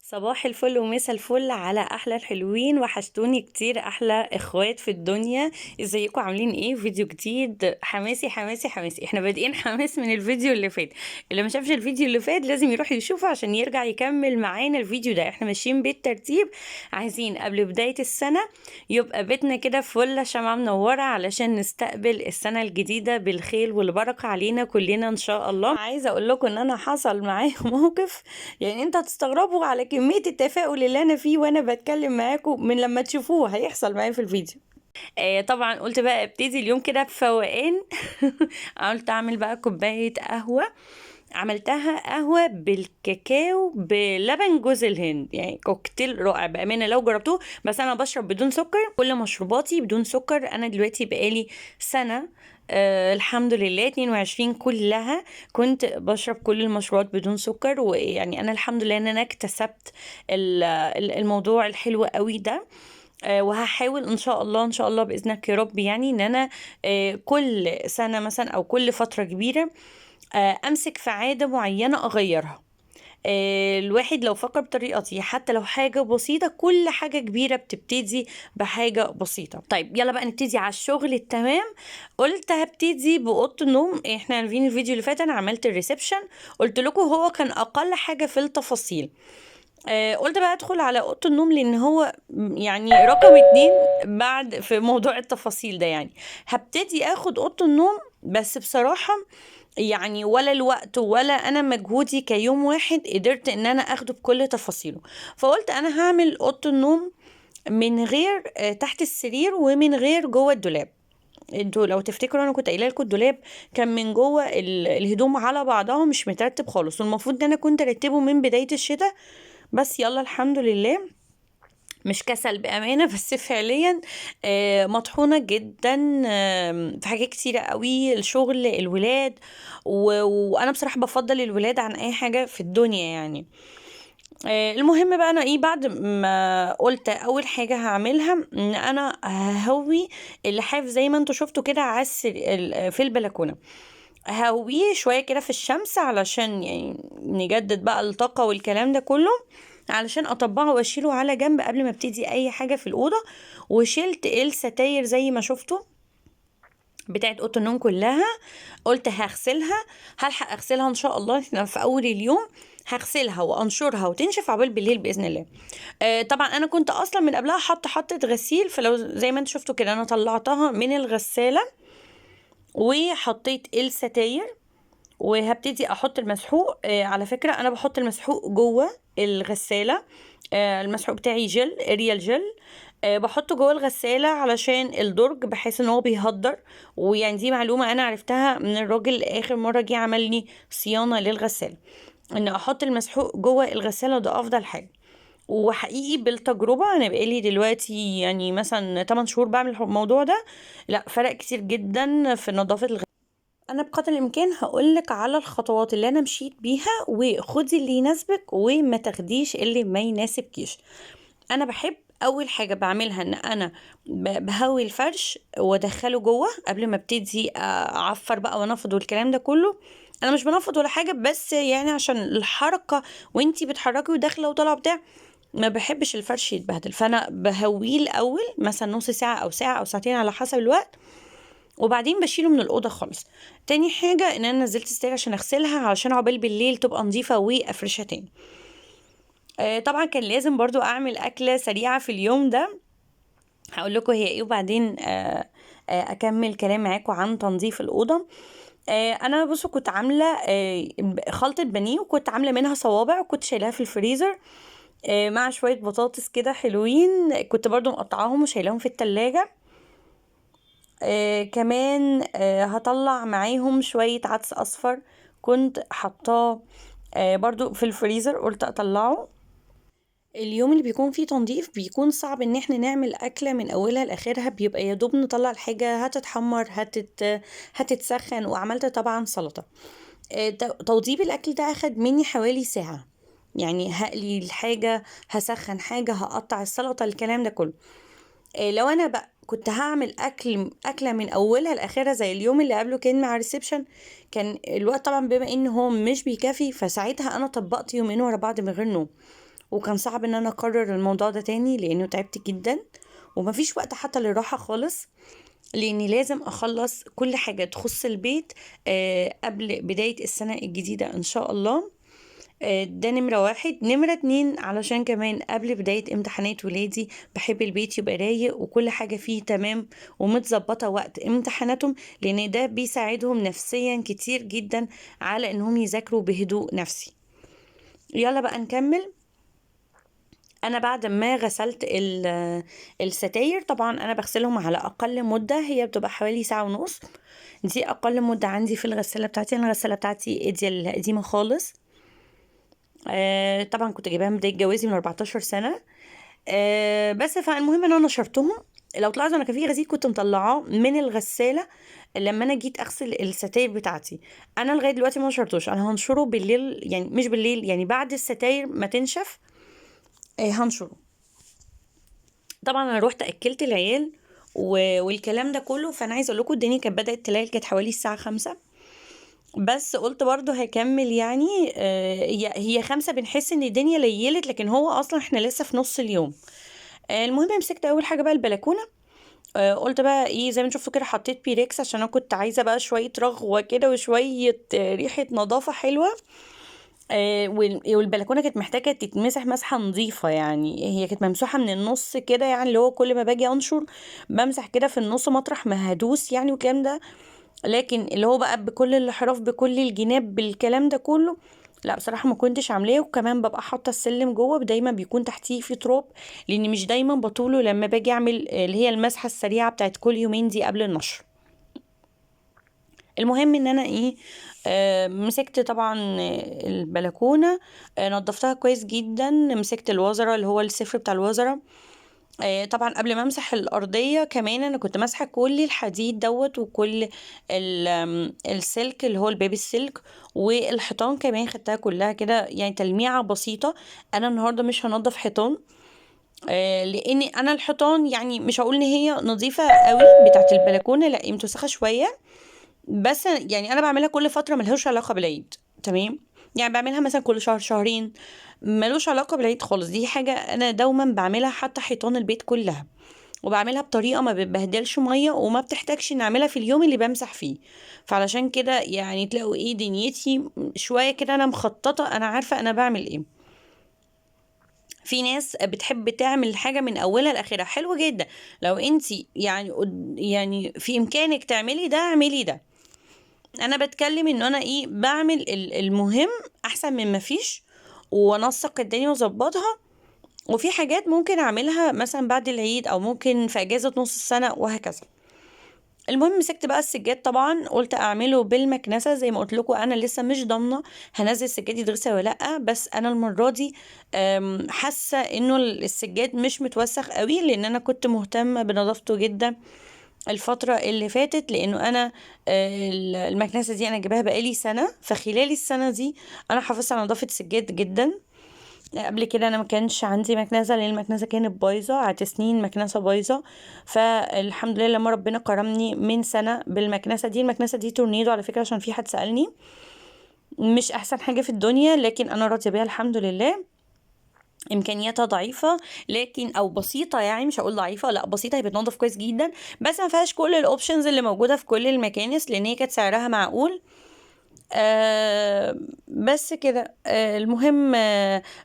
صباح الفل ومسا الفل على احلى الحلوين، وحشتوني كتير احلى اخوات في الدنيا. ازيكم؟ عاملين ايه؟ فيديو جديد حماسي حماسي حماسي. احنا بادئين حماس من الفيديو اللي فات. اللي ما شافش الفيديو اللي فات لازم يروح يشوفه عشان يرجع يكمل معانا الفيديو ده. احنا ماشيين بالترتيب، عايزين قبل بداية السنة يبقى بيتنا كده فل شمعة منورة علشان نستقبل السنة الجديدة بالخير والبركة علينا كلنا ان شاء الله. عايزة اقول لكم ان انا حصل معايا موقف، يعني انتوا هتستغربوا على كمية التفاؤل اللي انا فيه وانا بتكلم معاكم من لما تشوفوه هيحصل معايا في الفيديو. طبعا قلت بقى ابتدي اليوم كده بفوقان. قلت اعمل بقى كوباية قهوة. عملتها قهوة بالكاكاو بلبن جوز الهند، يعني كوكتيل رائع بأمانة لو جربتوه. بس أنا بشرب بدون سكر، كل مشروباتي بدون سكر. أنا دلوقتي بقالي سنة، الحمد لله 22 كلها كنت بشرب كل المشروبات بدون سكر. ويعني أنا الحمد لله إن أنا اكتسبت الموضوع الحلو قوي ده. وهحاول ان شاء الله ان شاء الله باذنك يا رب، يعني ان انا كل سنه مثلا او كل فتره كبيره امسك في عاده معينه اغيرها. الواحد لو فكر بطريقتي حتى لو حاجة بسيطة، كل حاجة كبيرة بتبتدي بحاجة بسيطة. طيب يلا بقى نبتدي على الشغل التمام. قلت هبتدي بأوضة النوم. احنا عارفين الفيديو اللي فات انا عملت الريسبشن، قلت لكم هو كان اقل حاجة في التفاصيل. قلت بقى ادخل على اوضه النوم لان هو يعني رقم اتنين بعد في موضوع التفاصيل ده. يعني هبتدي اخد اوضه النوم، بس بصراحه يعني ولا الوقت ولا انا مجهودي كيوم واحد قدرت ان انا اخده بكل تفاصيله. فقلت انا هعمل اوضه النوم من غير تحت السرير ومن غير جوه الدولاب. انتوا لو تفتكروا انا كنت قايله لكم الدولاب كان من جوه الهدوم على بعضها مش مترتب خالص، والمفروض ان انا كنت ارتبه من بدايه الشتاء. بس يلا الحمد لله، مش كسل بأمانة بس فعليا مطحونة جدا في حاجات كتيرة قوي، الشغل، الولاد. وأنا بصراحة بفضل الولاد عن أي حاجة في الدنيا يعني. المهم بقى أنا إيه، بعد ما قلت أول حاجة هعملها إن أنا ههوي اللحاف زي ما انتوا شفتوا كده على في البلكونة. ههويه شوية كده في الشمس علشان يعني نجدد بقى الطاقة والكلام ده كله، علشان اطبقه واشيله على جنب قبل ما ابتدي اي حاجة في الأوضة. وشلت الستاير زي ما شفتوا بتاعت اوضه النوم كلها. قلت هغسلها، هلحق اغسلها ان شاء الله في اول اليوم. هغسلها وانشرها وتنشف عقبال بالليل باذن الله. طبعا انا كنت اصلا من قبلها حطة غسيل، فلو زي ما انتم شفتوا كده انا طلعتها من الغسالة وحطيت الستاير. وهبتدي احط المسحوق. على فكرة انا بحط المسحوق جوه الغسالة. المسحوق بتاعي جل اريال جل. بحطه جوه الغسالة علشان الدرج، بحيث ان هو بيهدر. ويعني دي معلومة انا عرفتها من الراجل اخر مرة جه عمل لي صيانة للغسالة، ان احط المسحوق جوه الغسالة ده افضل حاجة. وحقيقي بالتجربة انا بقالي دلوقتي يعني مثلا 8 شهور بعمل الموضوع ده. لا، فرق كتير جدا في نظافة. انا بقدر الامكان هقولك على الخطوات اللي انا مشيت بيها، وخدي اللي يناسبك وما تاخديش اللي ما يناسبكيش. انا بحب اول حاجه بعملها ان انا بهوي الفرش وادخله جوه قبل ما ابتدي اعفر بقى وانفض والكلام ده كله. انا مش بنفض ولا حاجه، بس يعني عشان الحركه وانتي بتحركي وداخله وطالعه بتاع، ما بحبش الفرش يتبهدل. فانا بهويه الاول مثلا نص ساعه او ساعه او ساعتين على حسب الوقت، وبعدين بشيله من الأوضة خالص. تاني حاجة ان انا نزلت ستاير عشان اغسلها علشان عقبال بالليل تبقى نظيفة وافرشها تاني. طبعا كان لازم برضو اعمل اكلة سريعة في اليوم ده، هقول لكم هي ايه وبعدين اكمل كلام معاكم عن تنظيف الأوضة. انا بصوا كنت عاملة خلطة بانيه، وكنت عاملة منها صوابع وكنت شايلاها في الفريزر مع شوية بطاطس كده حلوين، كنت برضو مقطعاهم وشايلاهم في التلاجة. كمان هطلع معاهم شوية عدس أصفر كنت حطاه برضو في الفريزر، قلت أطلعه. اليوم اللي بيكون فيه تنظيف بيكون صعب ان احنا نعمل أكلة من أولها لآخرها، بيبقى يا دوب نطلع الحاجة هتتحمر هتتسخن. وعملت طبعا سلطة. توضيب الأكل ده أخد مني حوالي ساعة، يعني هقلي الحاجة، هسخن حاجة، هقطع السلطة، الكلام ده كله. لو انا بقى كنت هعمل اكله من اولها لاخرها زي اليوم اللي قبله كان مع ريسبشن، كان الوقت طبعا بما ان هو مش بيكفي، فساعتها انا طبقت يومين ورا بعض من غير نوم. وكان صعب ان انا اكرر الموضوع ده تاني لانه تعبت جدا، ومفيش وقت حتى للراحة خالص، لاني لازم اخلص كل حاجة تخص البيت قبل بداية السنة الجديدة ان شاء الله. ده نمرة واحد. نمرة اتنين، علشان كمان قبل بداية امتحانات ولادي بحب البيت يبقى رايق وكل حاجة فيه تمام ومتظبطة وقت امتحاناتهم، لان ده بيساعدهم نفسيا كتير جدا على انهم يذاكروا بهدوء نفسي. يلا بقى نكمل. انا بعد ما غسلت الستاير، طبعا انا بغسلهم على اقل مدة، هي بتبقى حوالي ساعة ونص. دي اقل مدة عندي في الغسالة بتاعتي. انا الغسالة بتاعتي دي القديمة خالص. طبعا كنت جايباها من بداية جوازي من 14 سنة. بس فالمهم ان انا نشرتهم. لو تلاحظوا انا كان في غسيل كنت مطلعاه من الغسالة لما انا جيت اغسل الستاير بتاعتي. انا لغاية دلوقتي ما نشرتوش، انا هنشره بالليل، يعني مش بالليل، يعني بعد الستاير ما تنشف هنشره. طبعا انا روحت اكلت العيال والكلام ده كله. فانا عايزه اقول لكم الدنيا كانت بدات تليل، كانت حوالي الساعه 5، بس قلت برضو هكمل يعني. هي 5 بنحس ان الدنيا ليلت، لكن هو اصلا احنا لسه في نص اليوم. المهم مسكت اول حاجه بقى البلكونه. قلت بقى ايه، زي ما شفتوا كده حطيت بيريكس عشان انا كنت عايزه بقى شويه رغوه كده وشويه ريحه نظافه حلوه. والبلكونه كانت محتاجه تتمسح مسحه نظيفه، يعني هي كانت ممسوحه من النص كده، يعني اللي هو كل ما باجي انشر بمسح كده في النص مطرح ما هدوس يعني والكلام ده. لكن اللي هو بقى بكل الحرف بكل الجناب بالكلام ده كله، لا بصراحه ما كنتش عاملاه. وكمان ببقى حاطه السلم جوه، دايما بيكون تحتيه في تراب، لاني مش دايما بطوله لما باجي اعمل اللي هي المسحه السريعه بتاعت كل يومين دي قبل النشر. المهم ان انا ايه، مسكت طبعا البلكونه، نضفتها كويس جدا. مسكت الوزره اللي هو السفر بتاع الوزره. طبعا قبل ما امسح الارضيه كمان انا كنت ماسحه كل الحديد دوت وكل السلك اللي هو البيبي السلك، والحيطان كمان خدتها كلها كده يعني تلميعه بسيطه. انا النهارده مش هنضف حيطان، لاني انا الحيطان يعني مش هقول ان هي نظيفه قوي بتاعت البلكونه، لا هي متوسخه شويه. بس يعني انا بعملها كل فتره ملهوش علاقه بالعيد، تمام؟ يعني بعملها مثلا كل شهر شهرين، ملوش علاقه بالعيد خالص. دي حاجه انا دوما بعملها، حتى حيطان البيت كلها، وبعملها بطريقه ما بتبهدلش ميه وما بتحتاجش نعملها في اليوم اللي بمسح فيه. فعلشان كده يعني تلاقوا ايه دنيتي شويه كده، انا مخططه، انا عارفه انا بعمل ايه. في ناس بتحب تعمل حاجه من اولها لاخرها، حلو جدا. لو انت يعني يعني في امكانك تعملي ده اعملي ده. انا بتكلم انه انا ايه بعمل المهم احسن من ما فيش، وانسق الدنيا واظبطها. وفي حاجات ممكن اعملها مثلا بعد العيد او ممكن في اجازة نص السنة وهكذا. المهم مسكت بقى السجاد، طبعا قلت اعمله بالمكنسه زي ما قلت لكم. انا لسه مش ضامنه هنزل السجاد يتغسل ولا لا، بس انا المره دي حاسه انه السجاد مش متوسخ قوي، لان انا كنت مهتمه بنظافته جدا الفترة اللي فاتت. لانه انا المكنسة دي انا جايباها بقالي سنة، فخلال السنة دي انا حافظت على نظافة السجاد جدا. قبل كده انا ما كانش عندي مكنسة، لان المكنسة كانت بايظة، قعدت سنين مكنسة بايظة. فالحمد لله لما ربنا كرمني من سنة بالمكنسة دي. المكنسة دي تورنيدو على فكرة، عشان في حد سألني، مش احسن حاجة في الدنيا لكن انا راضية بيها الحمد لله. امكانياتها ضعيفه لكن او بسيطه، يعني مش هقول ضعيفه، لا بسيطه، هي بتنظف كويس جدا، بس ما فيهاش كل الاوبشنز اللي موجوده في كل المكانس، لان هي كانت سعرها معقول. بس كده. المهم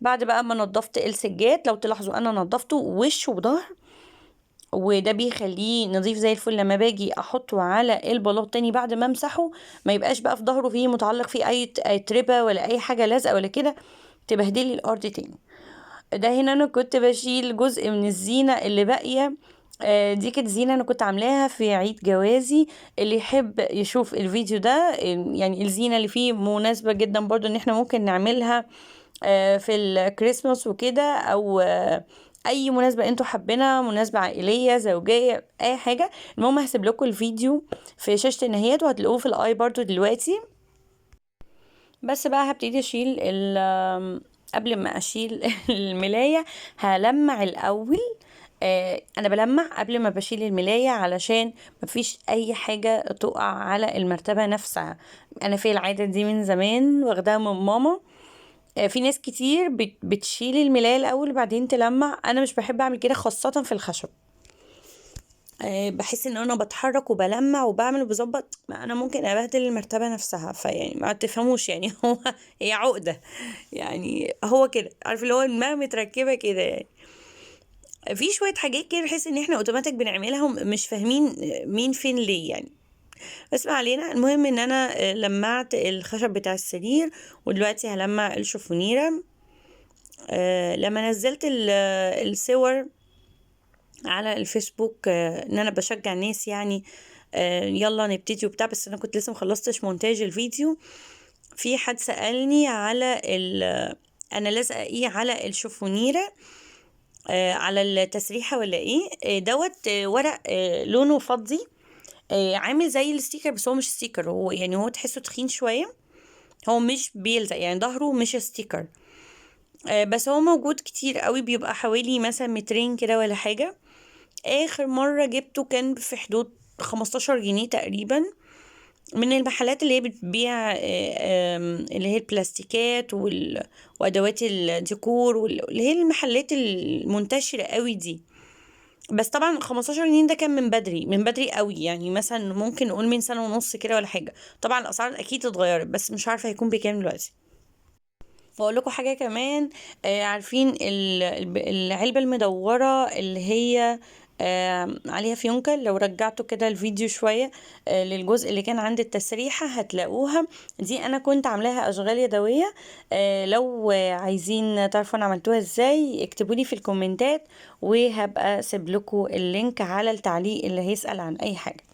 بعد بقى ما نضفت السجاد، لو تلاحظوا انا نضفته وش وظهر، وده بيخليه نظيف زي الفل. لما باجي احطه على البلاط تاني بعد ما امسحه، ما يبقاش بقى في ظهره فيه متعلق فيه اي تربه ولا اي حاجه لازقه ولا كده تبهدلي الارض تاني. ده هنا انا كنت بشيل جزء من الزينة اللي باقية. دي كانت زينة انا كنت عاملاها في عيد جوازي. اللي يحب يشوف الفيديو ده، يعني الزينة اللي فيه مناسبة جدا برضو ان احنا ممكن نعملها في الكريسماس وكده، او اي مناسبة انتوا حابينها، مناسبة عائلية زوجية اي حاجة. المهم هسيب لكم الفيديو في شاشة النهايات، وهتلاقوه في الاي برضو دلوقتي. بس بقى هبتدي اشيل قبل ما اشيل الملاية هلمع الاول. انا بلمع قبل ما بشيل الملاية علشان مفيش اي حاجة تقع على المرتبة نفسها. انا في العادة دي من زمان واخداها من ماما. في ناس كتير بتشيل الملاية الاول وبعدين تلمع، انا مش بحب اعمل كده خاصة في الخشب. بحس ان انا بتحرك وبلمع وبعمل وبظبط، ما انا ممكن ابهدل المرتبة نفسها، فيعني ما تفهموش يعني هو هي عقدة يعني، هو كده عارف اللي هو الماء متركبة كده يعني. في شوية حاجات كده بحس ان احنا اوتوماتيك بنعملها ومش فاهمين مين فين ليه يعني. بس ما علينا، المهم ان انا لمعت الخشب بتاع السرير، ودلوقتي هلمع الشفونيرة. لما نزلت الصور على الفيسبوك ان انا بشجع الناس يعني يلا نبتدي وبتاع، بس انا كنت لسه مخلصتش مونتاج الفيديو. في حد سألني على انا لازقه ايه على الشفونيرة، على التسريحة ولا ايه، دوت ورق لونه فضي، عامل زي الستيكر، بس هو مش ستيكر، هو يعني هو تحسه تخين شوية، هو مش بيلزق يعني، ظهره مش ستيكر. بس هو موجود كتير قوي، بيبقى حوالي مثلا مترين كده ولا حاجة. اخر مرة جبته كان في حدود 15 جنيه تقريبا، من المحلات اللي هي بتبيع اللي هي البلاستيكات وادوات الديكور، واللي هي المحلات المنتشرة قوي دي. بس طبعا 15 جنيه ده كان من بدري، من بدري قوي يعني، مثلا ممكن نقول من سنة ونص كده ولا حاجة. طبعا الاسعار اكيد اتغيرت، بس مش عارفة هيكون بكام دلوقتي. واقول لكم حاجه كمان، عارفين العلبه المدوره اللي هي عليها فيونكة، لو رجعتوا كده الفيديو شويه للجزء اللي كان عند التسريحه هتلاقوها. دي انا كنت عاملاها اشغال يدويه. لو عايزين تعرفوا انا عملتوها ازاي اكتبوا لي في الكومنتات، وهبقى اسيب لكم اللينك على التعليق اللي هيسأل عن اي حاجه.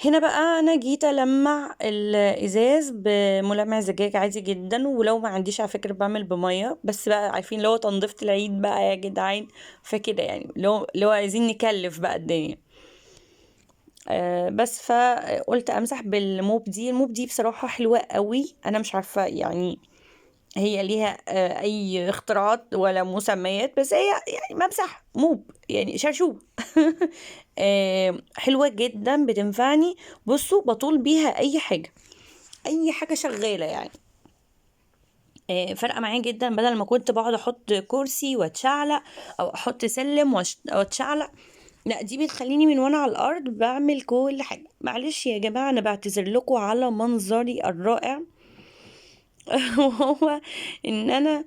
هنا بقى انا جيت المع الازاز بملمع زجاج عادي جدا، ولو ما عنديش على فكره بعمل بميه، بس بقى عارفين لو تنظيفة العيد بقى يا جدعان، فكده يعني لو عايزين نكلف بقى الدنيا. بس فقلت امسح بالموب دي. الموب دي بصراحه حلوه قوي، انا مش عارفه يعني هي ليها اي اختراعات ولا مسميات، بس هي يعني ممسح موب يعني شرشوب. حلوة جدا بتنفعني. بصوا بطول بيها اي حاجة، اي حاجة شغالة يعني. فرقة معايا جدا، بدل ما كنت بقعد احط كرسي واتشعلق، او احط سلم او اتشعلق، لا دي بتخليني من وانا على الارض بعمل كل حاجة. معلش يا جماعة انا بعتذر لكم على منظري الرائع. وهو ان انا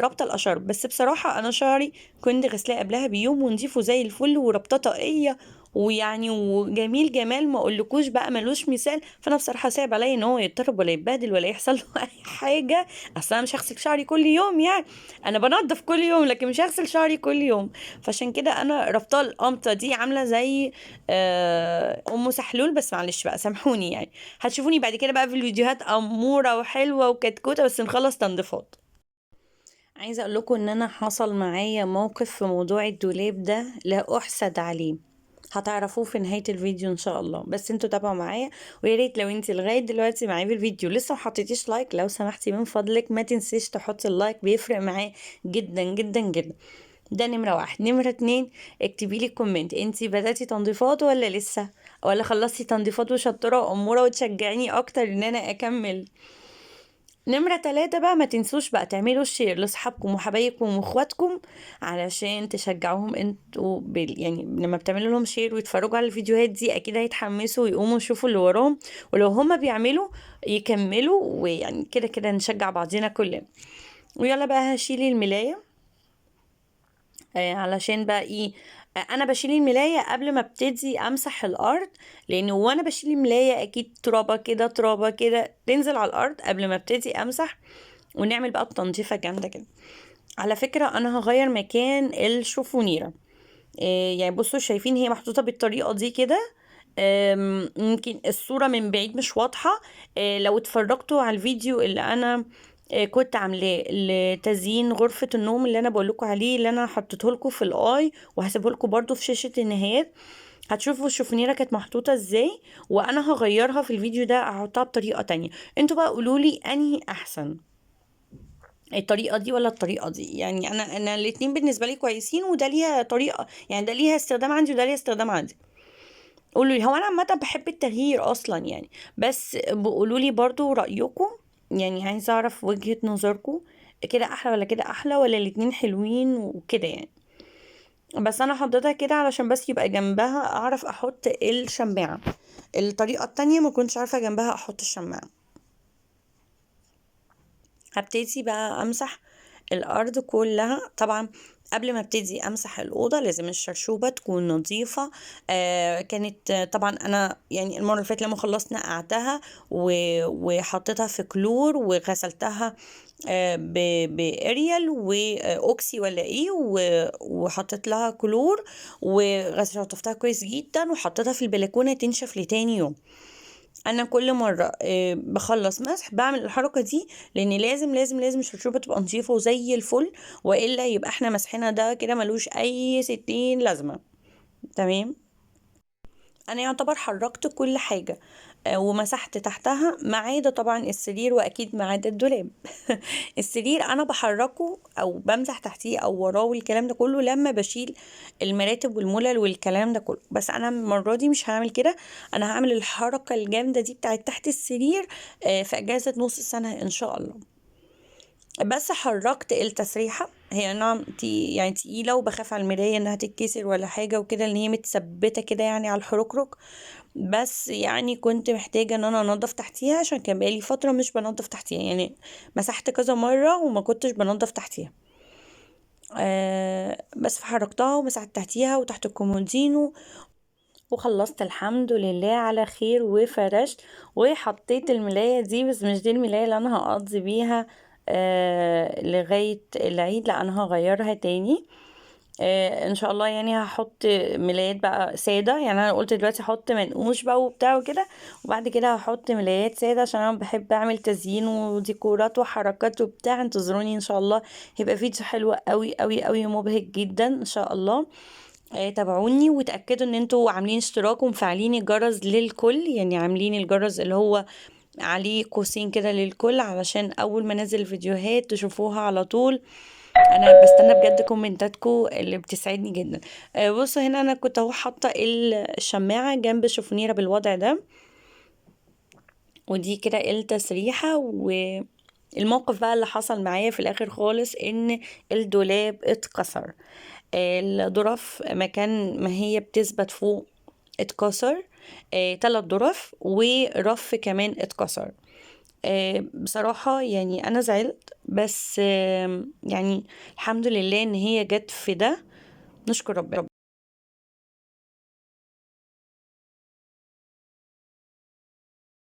رابطه الاشرب، بس بصراحه انا شعري كنت غسلاه قبلها بيوم ونضيفه زي الفل وربطه طاقيه، ويعني وجميل جمال ما اقولكوش بقى ملوش مثال. فانا بصراحه صعب عليا ان هو يتضرب ولا يتبهدل ولا يحصل له اي حاجه. اصلا انا مش هغسل شعري كل يوم يعني، انا بنضف كل يوم لكن مش هغسل شعري كل يوم. فعشان كده انا ربطه القمطه دي عامله زي ام سحلول، بس معلش بقى سامحوني يعني. هتشوفوني بعد كده بقى في الفيديوهات أمورة وحلوة وكتكوتة، بس نخلص تنظيفات. عايزة اقول لكم ان انا حصل معايا موقف في موضوع الدولاب ده لا احسد عليه، هتعرفوه في نهاية الفيديو ان شاء الله، بس انتوا تابعوا معايا. ويا ريت لو انت لغاية دلوقتي معايا في الفيديو لسه ما حطيتيش لايك، لو سمحتي من فضلك ما تنسيش تحطي اللايك، بيفرق معايا جدا جدا جدا. ده نمرة واحد. نمرة اتنين، اكتبي لي كومنت انتي بدأتي تنظيفات ولا لسه، ولا خلصتي تنظيفات وشطورة وأمورة، وتشجعيني اكتر ان انا اكمل. نمرة تلاتة بقى، ما تنسوش بقى تعملوا شير لاصحابكم وحبايبكم واخواتكم، علشان تشجعوهم انتوا يعني لما بتعملوا لهم شير ويتفرجوا على الفيديوهات دي اكيد هيتحمسوا ويقوموا يشوفوا اللي وراهم، ولو هما بيعملوا يكملوا، ويعني كده كده نشجع بعضنا كلنا. ويلا بقى هشيل الملاية علشان بقى ايه، انا بشيل الملاية قبل ما ابتدي امسح الارض، لان وانا بشيل الملاية اكيد ترابة كده ترابة كده تنزل على الارض قبل ما ابتدي امسح، ونعمل بقى التنظيفة جامدة كده. على فكرة انا هغير مكان الشوفونيرة. يعني بصوا شايفين هي محطوطة بالطريقة دي كده. يمكن الصورة من بعيد مش واضحة. لو اتفرجتوا على الفيديو اللي انا كنت عاملاه لتزيين غرفة النوم اللي انا بقولكوا عليه، اللي انا حطيته لكم في الاي وهسيبه لكم برضو في شاشة النهايات، هتشوفوا الشوفونيرة كانت محطوطة ازاي. وانا هغيرها في الفيديو ده، هحطها بطريقة تانية. انتوا بقى قولولي انهي احسن، الطريقة دي ولا الطريقة دي. يعني انا الاتنين بالنسبة لي كويسين، وده ليها طريقة يعني، ده ليها استخدام عندي وده ليها استخدام عندي. قولوا لي، هو انا عامه بحب التغيير اصلا يعني، بس بقولوا لي برضو رايكم يعني عايزة اعرف وجهة نظركم، كده احلى ولا كده احلى، ولا الاتنين حلوين وكده يعني. بس انا حطيتها كده علشان بس يبقى جنبها اعرف احط الشماعة. الطريقة التانية ما كنتش عارفة جنبها احط الشماعة. هبتدي بقى امسح الارض كلها طبعا. قبل ما ابتدي امسح الاوضه لازم الشرشوبه تكون نظيفه. كانت طبعا انا يعني المره اللي فاتت لما خلصت نقعتها وحطيتها في كلور وغسلتها باريال واوكسي ولا ايه وحطيت لها كلور وغسلتها كويس جدا وحطيتها في البلكونه تنشف لتاني يوم. انا كل مره بخلص مسح بعمل الحركه دي، لان لازم لازم لازم الشرشوبه تبقى نظيفه وزي الفل، والا يبقى احنا مسحنا ده كده ملوش اي 60 لازمه. تمام. انا يعتبر حركت كل حاجه ومسحت تحتها ما عدا طبعا السرير، واكيد ما عدا الدولاب. السرير انا بحركه او بمسح تحتيه او وراه والكلام ده كله لما بشيل المراتب والملل والكلام ده كله. بس انا المره دي مش هعمل كده. انا هعمل الحركه الجامده دي بتاعت تحت السرير في اجازه نص السنه ان شاء الله. بس حركت التسريحة، هي نعم يعني تقيلة، وبخاف على المراية انها تتكسر ولا حاجة وكده، لان هي متثبتة كده يعني على الحركرك. بس يعني كنت محتاجة ان انا انضف تحتيها عشان كان بقالي فترة مش بنضف تحتيها يعني. مسحت كذا مرة وما كنتش بنضف تحتيها. بس فحركتها ومسحت تحتيها وتحت الكومودينو. وخلصت الحمد لله على خير وفرشت وحطيت الملاية دي. بس مش دي الملاية اللي انا هقضي بيها لغاية العيد، لا انا هغيرها تاني. ان شاء الله يعني هحط ملايات بقى سادة. يعني انا قلت دلوقتي هحط منقوش بقى وبتاع وكده، وبعد كده هحط ملايات سادة عشان انا بحب اعمل تزيين وديكورات وحركات وبتاع. انتظروني ان شاء الله، هيبقى فيديو حلو قوي قوي قوي ومبهج جدا ان شاء الله. تابعوني وتأكدوا ان انتوا عاملين اشتراك ومفعلين الجرس للكل، يعني عاملين الجرس اللي هو عليه قوسين كده للكل، علشان اول ما انزل فيديوهات تشوفوها على طول. انا بستنى بجد كومنتاتكم اللي بتسعدني جدا. بصوا هنا انا كنت اهو حاطه الشماعه جنب الشفونيره بالوضع ده، ودي كده التسريحه. والموقف بقى اللي حصل معايا في الاخر خالص ان الدولاب اتكسر. الظرف مكان ما هي بتثبت فوق اتكسر. 3 ظرف ورف كمان اتكسر. بصراحة يعني أنا زعلت، بس يعني الحمد لله إن هي جت في ده. نشكر ربنا.